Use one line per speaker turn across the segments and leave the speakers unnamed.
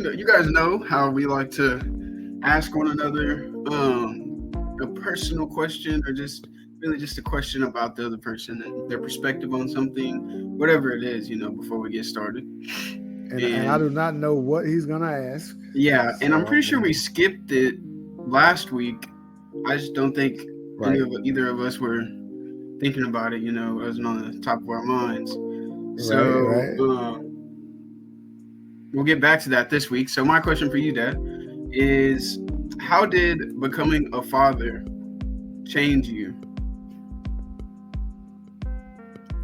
you guys know how we like to ask one another a personal question or just really just a question about the other person and their perspective on something, whatever it is, before we get started.
And I do not know what he's gonna ask.
Yeah, and I'm
So
pretty sure we skipped it last week. I just don't think
right,
either of us were thinking about it. It wasn't on the top of our minds.
right,
So
right.
we'll get back to that this week. So my question for you, Dad, is how did becoming a father change you?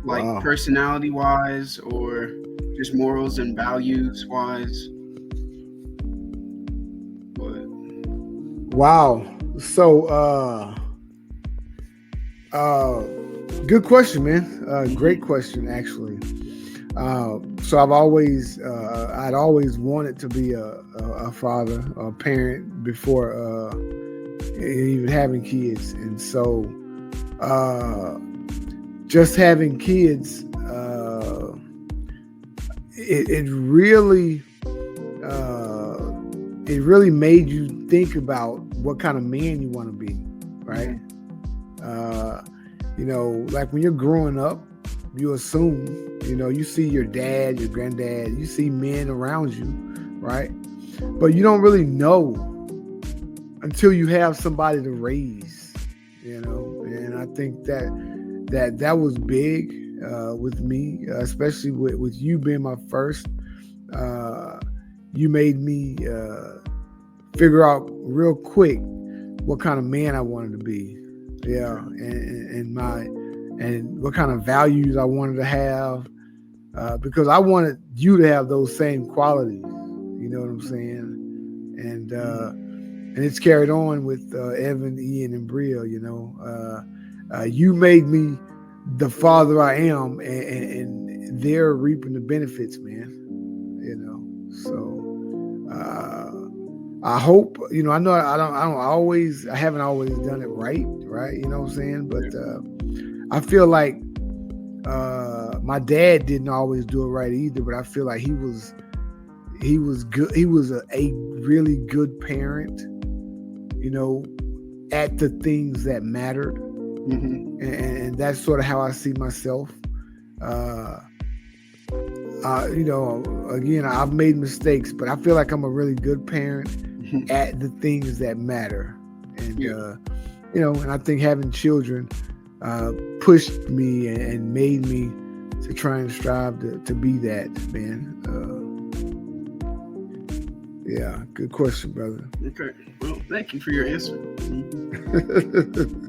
Like
Wow,
personality wise or just morals and values wise? But
wow. So, good question, man. Great
mhm.
question, actually. So I'd always wanted to be a father, a parent before even having kids, and so uh, just having kids, it really uh, it really made you think about what kind of man you want to be, right?
Mhm.
Uh, like when you're growing up, you assume, you see your dad, your granddad, you see men around you, right? But you don't really know until you have somebody to raise, And I think that was big with me, especially with you being my first. Uh, you made me figure out real quick what kind of man I wanted to be. Yeah,
Okay.
and what kind of values I wanted to have, because I wanted you to have those same qualities. You know what I'm saying? And it's carried on with Evan, Ian, and Bria. You made me the father I am, and they're reaping the benefits, man. So I hope, I know I haven't always done it right. You know what I'm saying? But
Yeah.
I feel like my dad didn't always do it right either. But I feel like he was good. He was a really good parent, you know, at the things that mattered,
Mhm.
and that's sort of how I see myself. Uh, again, I've made mistakes, but I feel like I'm a really good parent
Mhm.
at the things that matter. And
Yeah.
and I think having children pushed me and made me to try and strive to be that, man. Yeah, good question, brother.
Okay. Well, thank you for your answer. Mhm.